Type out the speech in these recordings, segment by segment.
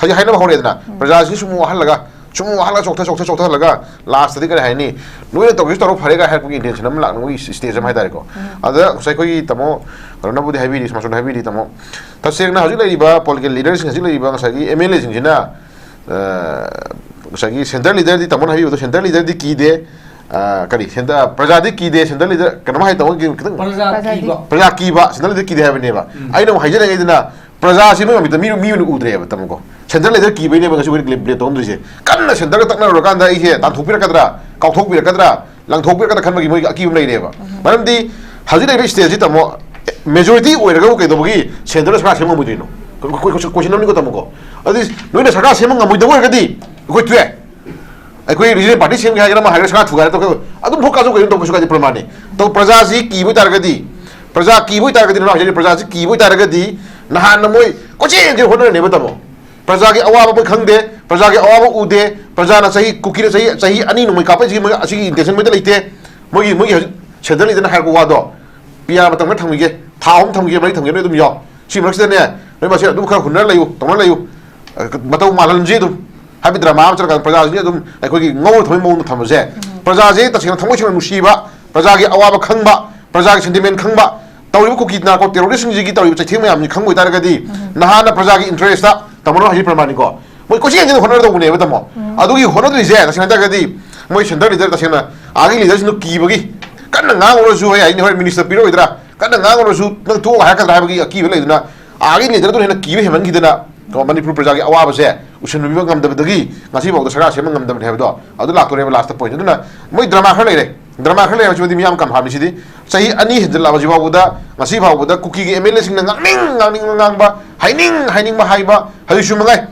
hanya hai na hore na praja si sumu halaga chokta laga last di ka hai ni noi to gi to phare ga hai pu intention am lang noi stage am hai dai ko ada sai koi tamo rona bu di hai bi smason hai bi tamo ta seng na haju lai ba political leaders haju lai ba sai gi MLA sing jina sai gi central leader di tamo hai bi to central leader di ki de kari senda praja di ki de central leader kanama hai tamo gi praja ki ba central leader ki de hai ne ba ai no hai jana ngai dina praja si mi udre ba tamo ko central leader ki bai ne ba ngai play to ndri se kan central tak na ro kan da i he tan thupira kadra kau thupira kadra lang thupira kadra khan ba gi moi ki lai ne ba maram di haju lai stage ji tamo majority oira ga ke do gi central sa sem mo dino ko nam ni ko tamo ko adi noi na saka sem ngam mo do ga di ko tue ai ko regional party sem ga ma ha sa thu ga to adum bhoka jo ko to ko ga pramane to praja si ki bai tar ga di praja ki bai tar ga di na ha praja si ki bai tar ga di nahan na moi ko che je hono ne ba tamo praja gi awa ba khangde praja gi awa ba ude praja na sahi kuki sahi ani no moi ka pa ji moi asi intention mai da leite moi central leader na ha ko wa do pia ma tang na thang mi ge thaum thang ge mai thang ge noi dum yo si mak se ne noi ma se dum kha hunna layu tong na layu ma tau ma lan ji dum ha bi drama am char ka praja ji dum ai ko gi ngau thoi mo tham se praja ji ta sing thang mo chi mu shi ba praja gi awa ba khang ba praja gi sentiment khang ba tawri ko ki na ko terrorist ji gi tawri cha thim yam ni khang goi tar ga di na na praja gi interest ta tamano hi pramani ko moi ko chen honor do ne ba tamo adu gi honor ri je ta sing ta ga di moi central leader ta sing na agi leader sing ki ba gi kan na ngang ro ju ai ni hor minister piro idra kan na ngang ro ju na tu ha ka ba gi ki ba le na agi leader do ne ki ba heman gi dana ko manipur praja gi awa ba se usen bi ba ngam da gi ngasi ba do sara se ngam da ne ba do adu la to re last point dana moi drama kha le re drama kha le ba chudi miyam kam ha mi si di sahi ani hidla ba ji ba buda ngasi ba buda kuki gi MLA sing na ngang ba haining ma haiba hai shu mangai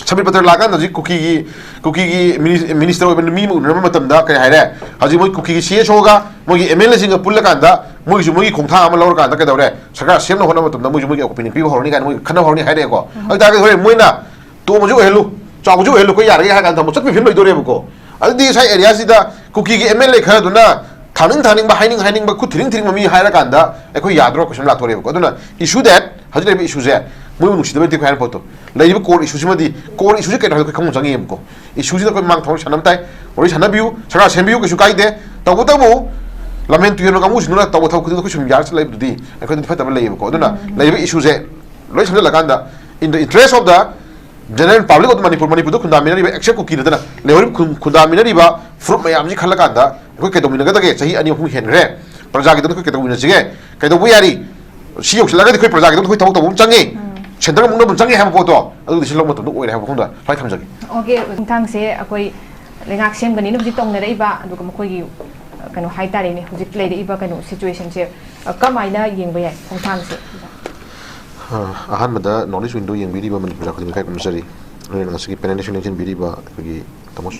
sabi patar lagan ji kuki gi minister of mi mu na matam da kai haire haji moi kuki gi CSO ga moi gi MLA sing pul la kan da moi ju moi khong tha am lor kan da ka dawre saka sem no hona matam da moi ju moi opinion pi horni kan moi khana horni haire ko ai ta ga hore moi na to mo ju helu cha ju helu ko yar ga kan da mo chat pi film dore ko adi sai area si da kuki gi MLA kha du na thaning ba haining ba ku thiring ma mi haira kan da ai ko yadro ko sem la tore ko duna issue that haji le issue je moi nu sidaba ti ko han poto lai ba core issue madi core issue ke ka ko kham jangi em ko issue ji da ko mang thong sanam tai ori sana biu sara sem biu ko su kai de tabu lamen tu yo ga mu sinu na tabu thau ko sum yar lai di ai ko fa tabu lai ko duna lai ba issue je loi sam la kan da in the interest of the general public of manipur do khunda minari ba accept ko ki dana le hori khunda minari ba fruit mayam ji khala kan da ko ke domina ga da ke sahi ani hu hen re praja gi do ko ke domina ji ke do bu yari si yok la ga ko praja gi do ko taw taw changi central mung no changi ha po to adu si lo mo to do oi ha khunda lai tham jagi okay thang se akoi lengak sem gani no ji tong na rei ba adu ko mo gi kanu hai ta re ni hujik play de iba kanu situation se kamaina yeng ba yai thang se ahan mada knowledge window yang biri ba manipur ko kai komisari ne na sigi penetration engine biri ba gi tamos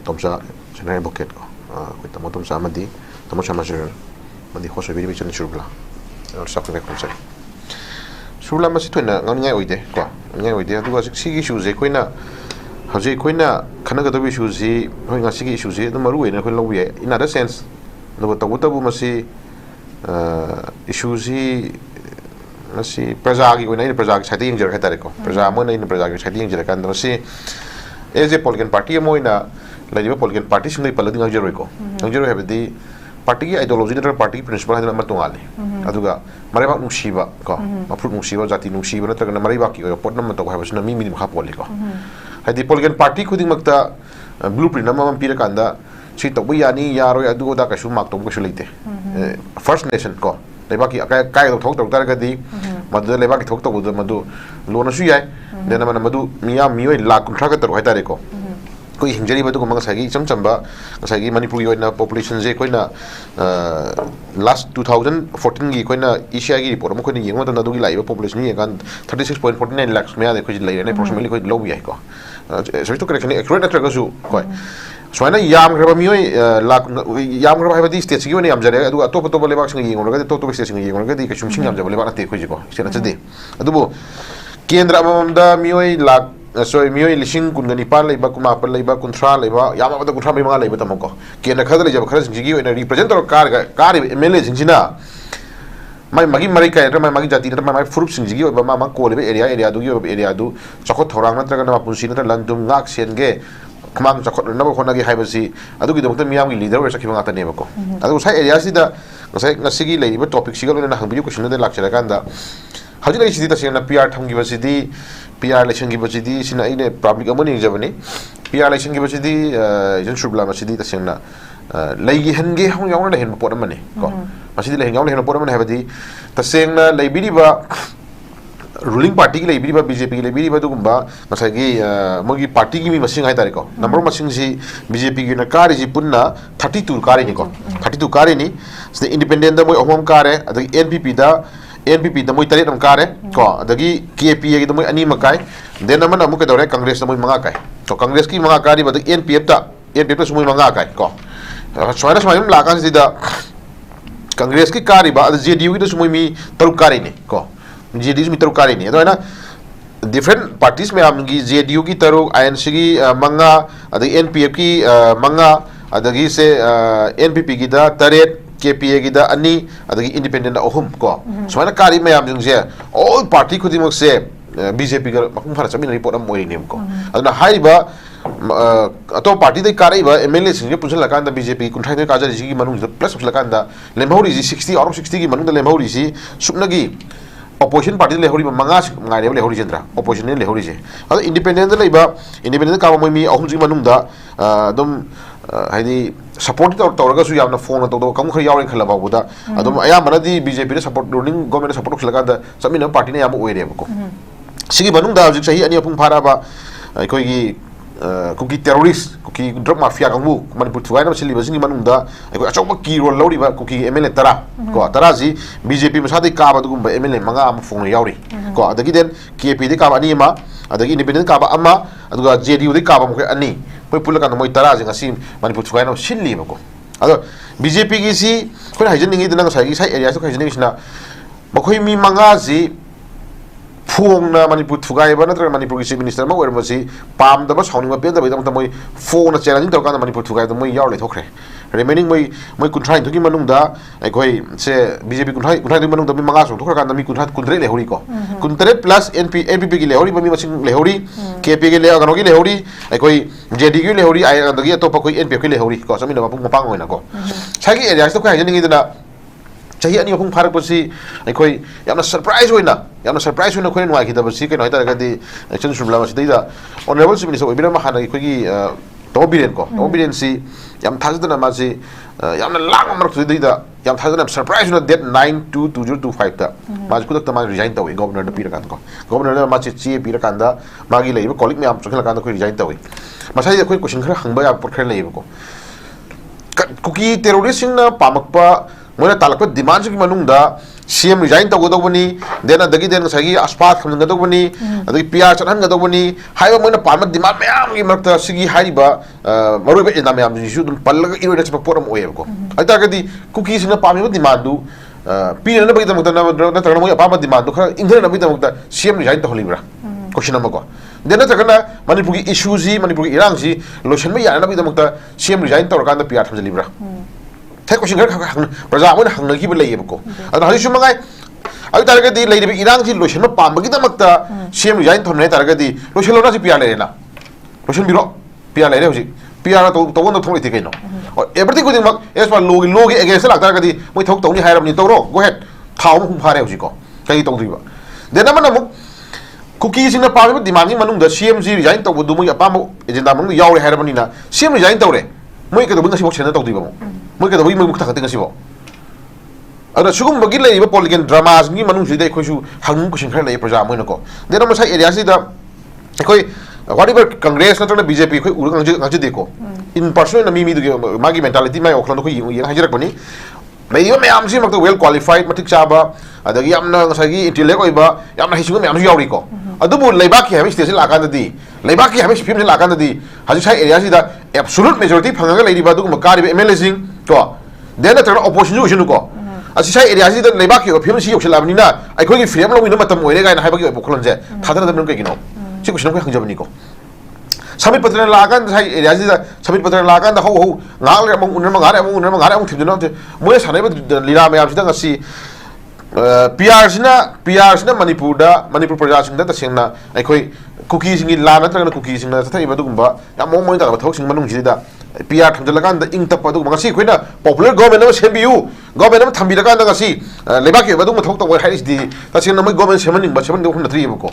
tomsa general bucket ko ko tomsa madi tomsa major madi khoso biri bi chen churbla or sak ne komisari surla ma si toina ngani ngai oide ko ngai oide adu ga sigi issue je koina haje koina khana ga dobi issue ji hoi nga sigi issue je no maru ena ko lobi in other sense no tabu masi issue ji nasi praja gi koina praja gi sati injer khatare ko praja mo nei praja gi sati injer kan nasi as a political party mo ina laiba political party sing paladi ngang jero ko ngang jero habdi party gi ideology na party principle hadna matungali aduga mareba nungsiba ko mafrut nungsiba jati nungsiba na tagana mareba ki pot na mato ha basna mi kha poli ko hadi political party khuding makta blueprint nama pira kanda si to yani yaro adu da ka su mak to ko su leite first nation ko leba ki kai to thok tar ga di madu leba ki thok to bu madu lona su yai dena mana madu miya mioi la kuntra ka tar hai tare ko koi hinjari ba to ko sagi chamchamba sagi manipur yo na population je koina last 2014 gi koina asia gi report mo koina yeng ma to na du gi laiba population ni kan 36.49 lakhs me ade ko ji lai ne approximately ko low bi ko so to correction accurate na su ko so na yam graba mioi lak yam graba ha di state gi ne yam jare adu atop to leba sing yeng ga to state sing yeng ga di ka chum sing yam jaba leba na te ko ji ko sena chade adu bo kendra amamda mioi lak so mioi lishing kun gani pan leiba kuma pan leiba kuntra leiba yama bada kuntra mai leiba tamoko ke na khadale jab khara jingi oi na represent or kar MLA jinjina magi mari kai ra magi jati ra mai furup singjigi oba ma ko le area du chakot thorang na tra na punsi na landum ngak sen ge khamang chakot na ba khona gi haibasi adu gi dokta miyam gi leader sa khibanga ta ne ba ko adu sai area si da sai ngasigi le ba topic sigal na hang video question na lakchara kanda haji lai sidi ta sena PR tham gi basidi PR election gi basidi sina ine public amani jabani PR election gi basidi jen shubla basidi ta sena lagi henge hong yang na hen pot amani ko masidi le heng yang le hen pot amani habadi ta sena lai bidi ba ruling party ki lebi ba BJP ki lebi ba dugumba masagi mogi party ki mi masing hai tare ko number masing si BJP ki na kari ji punna 32 kari ni ko 32 kari ni se independent da moi ohom kare adagi NPP da moi tare dam kare ko adagi KPA ki da moi ani makai then naman amu ke dore congress da moi manga kai so congress ki manga kari ba NPF ta sumoi manga kai ko soina somai la kan si da congress ki kari ba JDU ki da sumoi mi taruk kari ni ko JDU mi taruk kari ni ado na different parties में हमगी JDU की तरु INC की मंगा अदगी NPF की मंगा अदगी से NPP की दा तरेट KPA की दा अन्नी अदगी independent अहुम को सोना कारी में हम जंगे all party खुदी मुझ से BJP का मकुम फरक सभी रिपोर्ट हम मोरी नियम को अदना हाई बा अतो पार्टी दे कारी बा MLA सिंगे पुंसल लगान दा BJP कुंठाई दे काजा रिजी की मनुंग प्लस लगान दा लेमहोरी जी 60 और 60 की मनुंग दा लेमहोरी जी सुपनगी opposition party le hori manga ngai le hori jendra opposition le hori je ado independent le ba independent ka mo mi ahum ji manung da dum haidi support to ga su yamna phone to kam khari yawren khala ba buda adum aya manadi BJP re support ruling government support khla da samina party ne yam oire ko sigi manung da ji sahi ani apung phara ba koi gi kuki terrorist kuki drug mafia kamu manipur thuai na sili basing manung da ko achok ki role lori ba kuki MLA tara ko tara ji BJP ma sadai ka ba dugum ba MLA manga am phone yauri ko adagi den KP de ka ba ani ma adagi independent ka ba ama aduga JDU de ka ba mo ani koi pulaka no moi tara ji ngasi manipur thuai na sili ba ko ado BJP gi si ko haijen ningi de na sai area so haijen ningi sina makoi mi manga ji phone na manipur thugai ba natra manipur ki chief minister ma wer ma si pam da ba sawni ma pe da ba da moi phone na challenge to ka na manipur thugai da moi yaw le thokre remaining moi kuntrai thuki manung da ai khoi se BJP kuntrai du manung da mi manga so thokra ka na mi kuntrai kundre le hori ko kuntre plus NPP ki le hori ba mi masing le hori KP ki le ga no ki le hori ai khoi JD ki le hori ai da gi to pa khoi NPF ki le hori ko sami na ba pung pang hoina ko sai ki area so ka hajen ngi da chahi ani phung pharak basi ai yamna surprise hoina khoi nwa ki da basi ke noi ta ga di action subla basi da honorable chief minister obira ma hana khoi gi to biren si yam thajda ma si yamna lang mar tu da yam thajda surprise na date 9/2/2025 ta ma ku ta ma resign ta governor da pira kan ko governor ma chi pira kan da ma gi lei colleague me am chokla kan da khoi resign ta ma sai khoi question khara hangba ya por khara lei ko kuki terrorist na pamakpa मोना तालक demand की मनुंग दा CM resign to go bani then adagi then sagi aspat kham ga do bani adagi PR chan ga do bani haiba moina parma demand mayam gi makta sigi haiba maru be ina mayam ji dum pallaga iro rex poram oye ko aita ga di cookies na pami demand du PR na bagi tamta na tarana mo apama demand du kha indra na bagi tamta CM resign to holibra question ma ko then na takana manipur gi issues ji manipur gi irang ji lotion ma ya na bagi tamta CM resign to kan da PR tham libra thay question gar khang praja mo hang na gi be lei ko ada hali shumangai ai targa di lei bi irang ji lotion ma pam gi damakta CM resign thon ne targa di lotion lo na ji PR le na lotion biro PR le hoji PR to to no thong ti kai no everything gooding mak as far logi against la targa di moi thok to ni hairam ni to ro go ahead thau mo phare hoji ko kai to ri ba then amana mo cookie sing na pam demand ni manung da CM ji resign to du moi apam agenda mong yaw le hairam ni na CM resign to re moi ka do bang si mo chena to di ba mo moi ka do moi muk ta ka ting si bo ada sugum bagi lei ba political dramas ni manung si dai khoi su hang ku sing khar lei praja moi na ko then am sai area si da khoi whatever congress na BJP khoi ur ngang ji de ko in person na mi du magi mentality mai oklan khoi yang hajirak bani mai yo me am si mak to well qualified matik cha ba adagi amna ngasagi intellect oi ba yamna hisu me am su yauri ko adu bu leiba ki hamis station la kan di leiba ki hamis film la kan di haji sai area si da absolute majority phanga lei ba du makari MLA sing ko then na opposition ko asi sai area si da leiba ki film si yoksela bani na ai khoi ki frame lo win matam oire ga na haiba ki bokhlon je thadara da kai kino si question ko hangjabani ko samit patra la kan sai area si da samit patra la kan da ho ngal re mong unna ngare mong thibna te moi sanai ba lira me am si da ngasi PR sina Manipur Praja sing da tasengna aikoi cookie sing la natragana cookie sing na thai badugumba ya mo ta thok sing manung jida PR thamjalakan da ing tap badug mangasi koina popular government na sembiu government na thambirakan da ngasi lebaki badug thok to hai di tasengna mai government semaning ba seman de khum natri bako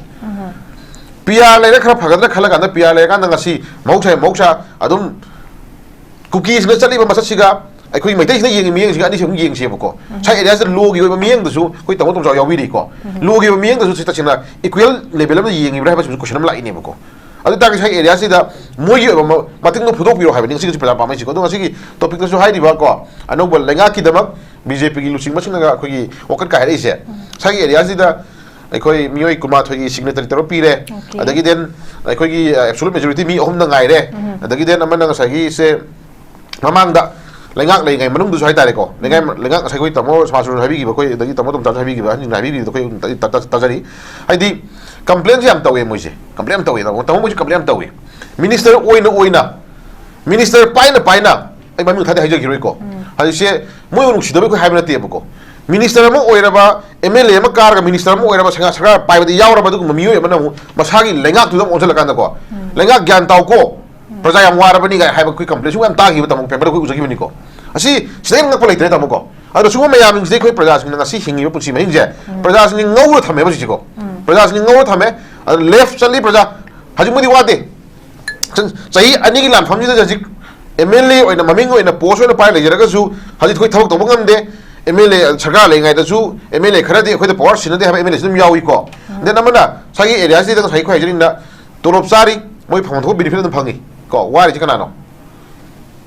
PR le khara phagadra khalaga da PR le kan da ngasi mausa adum cookies na chali ba masasiga ai mai tai na yeng mieng siga ani sung yeng se bako sai area se logi ba mieng da su koi tamo tong yaw wi ko logi ba mieng da su ta china equal level ba yeng ibra ba su question am la ini bako adu ta sai area se da moi ba mating no phodok biro ha ba ning sig pala pa mai ko do ngasi topic da su hai di ba ko Anouba Leingakki Damak Bjp Luchingba Singi khoi wakat ka hai se sai area se da ai mioi kuma thoi signatory taro pire adagi den ai absolute majority mi ohum na ngai re adagi den amana sai se mamang da Leingak Lengai manung du sai tare ko Leingak sai koi tamo smasu habi gi ba koi dagi tamo tom habi gi ba ni habi gi koi ta jari ai di complaint jam tawe moise complaint tawe tamo moise complaint tawe minister oina minister paina ai mamu thade haja gi roi ko hai se moi unu sidabe ko haibna te ko minister mo oiraba MLA ma kar ga minister mo oiraba sanga sanga pai ba yaura ba du mamiyo ma na masagi Leingak tu dam onjala kan da ko Leingak gyan taw ko Praja yang wara bani ga hai ba kui complaint su am ta gi ba tamong paper ko usagi bani ko asi sidai ngak palai tamo ko ado su ma yam sidai koi praja sing ngasi hingi ba punsi mai je praja sing ngau thame ba ji ko praja sing ngau thame left chali praja haji mudi wate chai ani gi lam famji da ji MLA oina maming oina post oina pai le jara ga su haji koi thawak to bangam de MLA sarkar le ngai da su MLA khara de koi da power sin de ha MLA sim yawi ko de namana sagi area si da sai koi jirin da torop sari moi phang tho benefit dum phangi ko wari ji kana no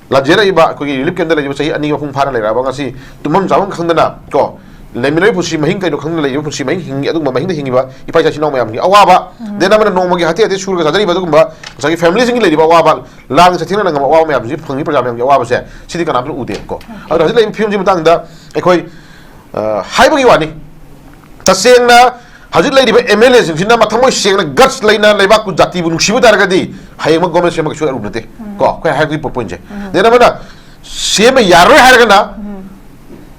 lajera iba ko gi lip kenda le sai ani phung phara le ra ba ngasi tumam jamam khangdana ko leminai pusi mahing kai no khangna le pusi mahing hingi adu mahing de hingi ba ipai sa sinong mayam ni awaba de namana no magi hati ate sur ga sadari ba dum ba sagi family sing le di ba awaba lang sa thina ngam awaba mayam ji phangi pra mayam awaba se sidi kana bu ude ko adu le film ji matang da koi hai ba gi wani tasengna Hajit lady by MLA sing na mathamo sing na guts laina leba ku jati bu nusibu taragadi hayma government sema ku urute ko ko hai ku popunje dena mana sema yaro haragana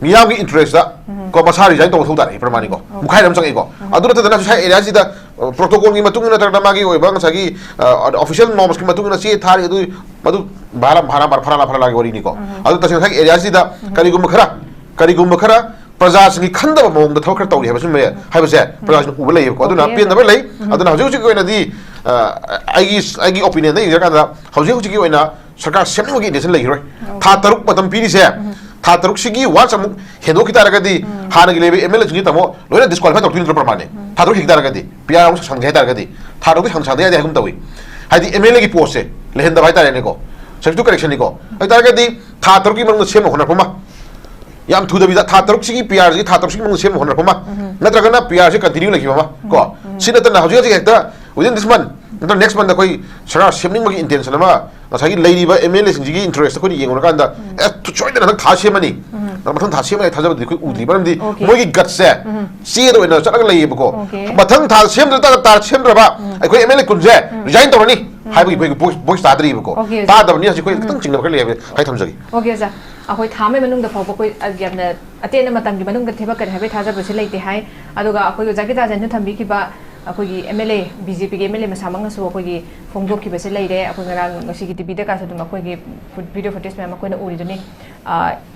miyam gi interest da ko masari jain to thudar e pramani ko mukhai ram sangi ko adura ta dana sai area sida protocol gi matung na tarna magi oi bang sagi official norms gi matung na si thari adu madu bala bhara bar phara phara lagi ori ni ko adu ta sai area sida kari gum khara Praja Singi Kanda Mong the Talker Tony have some have said Praja Ubale, Koduna, Pin the Valley, I don't know how you go in the I opinion, they are how you go in a Saka Semi is later. Tataruk Batam Piri said Tataruk Sigi, once a Henoki Taragadi, Hanagi, Emily Gitamo, no disqualified of Twitter Permane, Tataruk Taragadi, Piano Sangatagadi, Tataruk Hansade, they come to it. Had the Emily Pose, Lehenda Vita Nego, so to correction Nico. I target Tataruki on the same Honapoma. Yam to the Tataruk Sigi PRG, Tataruk on the same Honapoma. Natragana PRG continue like Yama. Go. See that how you get within this month. The next month, the Koi Sarah Shimming intention. As I lady by MLS and Gigi interest, the Yanganda to join the Tashimani. Namatan Tashima Taza the Udi, but the Mogi got set. See it when a Sarah lay before. But Tang Tashim the Tashim, I quit Emily Kunze, Giant Tony, Highway Boy Stadri. Part of Nias, I think. Okay, sir. Ahoy thame manung da phopo koi agyamna atena matam gi manung da theba kan habe thaja bose leite hai aduga akoi jakita jan thambi ki ba akoi gi MLA BJP gi MLA masamang so akoi gi phongdok ki bose leire akoi ngarang ngasi gi tv da ka sa dum akoi gi video footage ma akoi na uri duni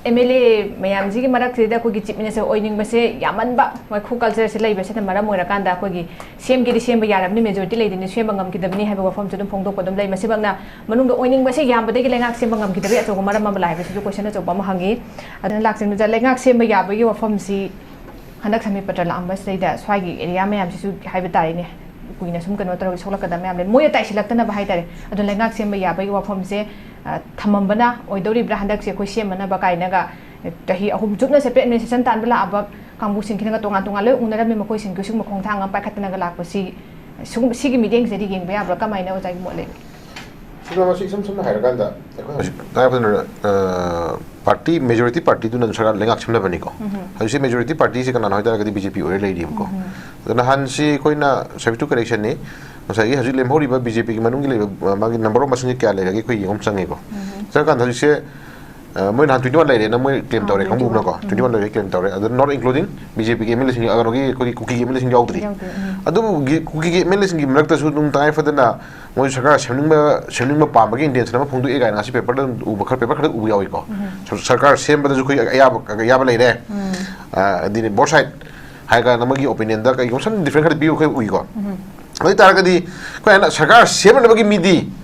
MLA mayam ji gi marak se da akoi gi chief minister oining base yaman ba mai khu culture se lei base ta mara moira kan da akoi gi sem gi sem ba yaram ni majority leide ni sem bangam ki dabni ha ba form chudum phongdok podum lei mase bangna manung da oining base yam ba de gi lengak sem bangam ki dabi acho mara ma lai base ju question na bama hangi adana laksim ja lengak sem ba ya ba gi wafam si hanak sami patra la amba sei da swagi area ma yam si su haiba tari ne kuina sum kano taro solak da ma yam le moya tai silak ta na ba hai tare adana lengak sem ba ya ba gi wafam se thamam bana oidori bra handak se ko sem na ba kai na ga tahi ahum jukna se pe administration tan bala aba kambu sing khina ga tonga tonga le unara me makoi sing kusung makhong thang am pa khatna ga lak si sigi meeting se di geng ba ya bra kamai na ojai mo le some higher ganda. Party majority party to Nansara Lengak Chimnabanico. I say majority parties can annoy the BJP or lady. Then Hansi Koina Savitu correction, Masai has Lemhori BJP Manungi, number of Masini Kale, Sangico. Second, as you say, moi nan 21 lai na moi claim tawre khangbu na ko 21 lai claim tawre adu not including BJP ke MLA sing aganogi ko kuki ke MLA sing yaudri adu kuki ke MLA sing mrak ta su dum tai fadana moi sarkar semning ba pam ba ge intention ma phongdu e ga ngasi paper da u bakhar paper khada u yawi ko sarkar sem ba ju ko ya ba lai re dini both side hai ga namagi opinion da ka yosan different khada bi ko ui ko oi tar ga di ko na sarkar sem na ba gi midi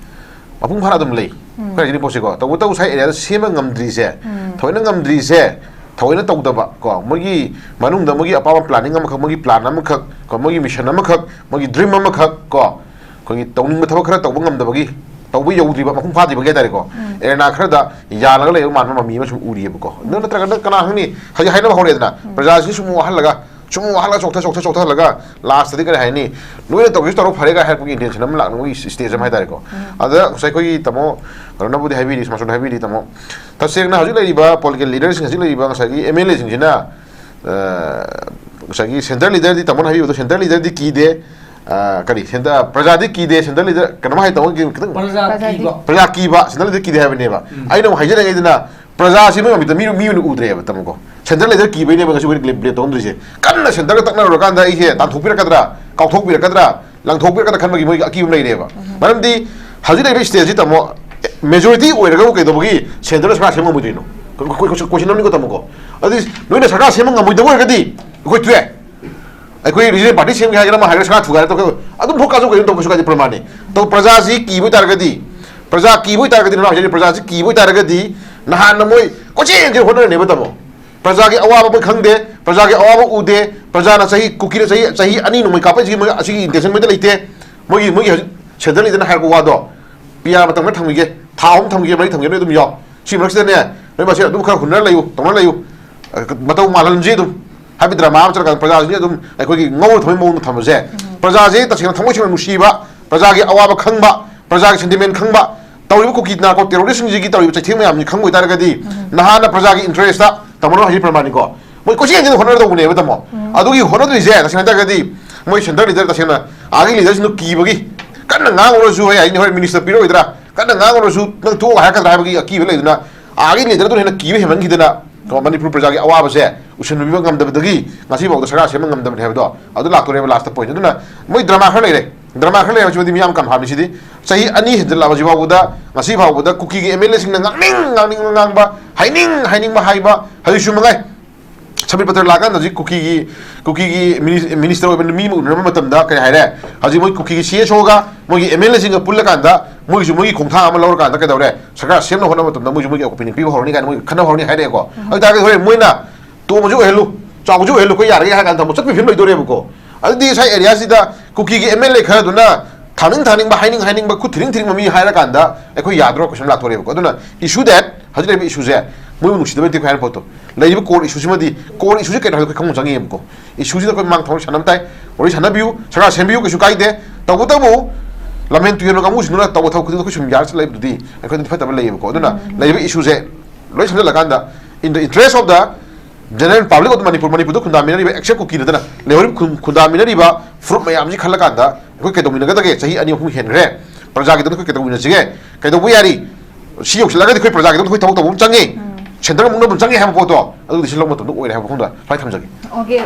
apung phara dum lei ko ni posi ko to to sai area sem ngamdri se thoina ngamdri se thoina tau da ba ko magi manung da magi apa planning am khak magi plan am khak ko magi mission am khak magi dream am khak ko ko ni tawning ma thaba khara tawba ngam da bagi tawba yawdri ba makhum phadi ba ge tari ko ena khara da ya laga le man ma mi ma sum uri ba ko no na tra kana hangni haji haina ba hore da praja si sum wahal laga chokta laga last di kare haini noina to gistaro pharega help ki intention am lak no stage am hai tari ko ada sai koi tamo rona budi habi dis masun habi di tamo ta seng na haju lai ba political leaders haju lai ba sai ki MLA sing jina sai ki central leader di tamo habi to central leader di ki de kari senda praja di ki de central leader kana hai tamo ki praja ki ba central leader ki de have ne ba ai no hai jana idina praja si ma mi udre ba tamo ko central leader ki bene ba su ko gleb to ndri se kanna central takna ro kan da I he tan thupira kadra kau thupira kadra lang thupira kadra khan ba gi moi aki um nei re ba maram di haji dai stage ta mo majority oi ra ko ke do gi central sa sem mo dino ko sin ni ko tamo ko adi noina sarka sem ngam mo do ga di ko tue ai ko regional party sem ga ma ha sa thu ga to adu bhoka jo ko to ko su ga di pramane to praja si ki bo tar ga di praja ki bo tar ga di na haji praja si ki bo tar ga di nahan na moi ko che ke honor ne ba tamo प्रजा के अवाब खंगे प्रजा के अवाब उदे प्रजा सही cookie सही अनी नुम कापे intention में लेते मोगी सेंट्रल लीडर है वादो पिया थमीगे था थमीगे मई थमीगे अदुम याव सी मरक्सिदने नोय मासे अदुम खर हुनर लयु तमन लयु मतौ मालनजी अदुम हाबि ड्रामा अम चरका प्रजा जी अदुम अखोगी ngौ थमै मौ थमजे प्रजा जी तसिन थमो सिन नुसीबा प्रजा के अवाब खंबा प्रजा के सेंटिमेंट खंबा तौरिबो कुकी ना को टेररिस्ट जी की तौरिबो चैथिम याम खंगोय तारगदी नहाना प्रजा की इंटरेस्ट ता तमनो हाजी प्रमाणिक को moi ko chen honor do ne ba tamo adugi honor ri je ta sin ta gadi moi center leader ta sin agi leader sin ki bagi kan nga ngoro su ai ni minister piro idra kan nga ngoro su nang to ha ka dra bagi ki le duna agi leader to ne ki be heman gidana ko manipur praja gi awa ba se usun bi ngam da dagi ngasi ba da sara se ngam da ne do adu lak to re last point duna moi drama khar le drama khar le chudi miyam kam ha mi sidi sahi ani hidla ba jiwa buda ngasi ba buda kuki gi MLA sing ngang ba haining ba hai ba hai su mangai sabi patar lagan na ji kuki gi minister oben mi mu na matam da kai haire haji moi kuki gi CSO ga moi gi MLA sing pulla kan da moi ju moi khongtha am lor kan da kai dawre saka sem na hona matam da moi ju moi opinion pi horni kan moi khana horni haire ko ai ta ga hore moi na to mo ju helu chaw ju helu ko yar ga kan da mo chat pi phim loi dore ko adi sai area si da kuki gi MLA khara du na थानिंग हाइनिंग खुद थिरिंग ममी हाइरकांदा अखोय याद्रो question लाथोरेबको अदुना इशू दैट हजि लेबि इशू जे मोय नुसिदबे ति फाइन फोटो लेबि कोर इशू सिमदि कोर इशू जे केटा खंग जंगेबको इशू जे कोय मांग थौ सनम ताइ ओरि सनबिउ सरा सेमबिउ किसु काइदे तबु तबु लमेन तुयनो गामु सिनुना तबु थौ खुदि खुसुम यार लेबदुदि अखोय फतबे लेबको अदुना लेबि इशू जे लोय सन लगांदा in the interest of the general public of Manipur खुंदामिनरी एक्सेप्ट कुकी नदना लेवरी खुंदामिनरी फ्रूट मयाम जी खलकांदा कोई केदोमिनगदगे सही अनि अहु हेनरे प्रजा के कोई केदोमिनजिगे केदोबु यारी सी योसलगदि कोई प्रजा के कोई तबु तबु चंगे सेंटर मुंगनो चंगे हम फोटो अदु दिसलो मतो ओइरे हम खुंदा फाइ थमजगे ओके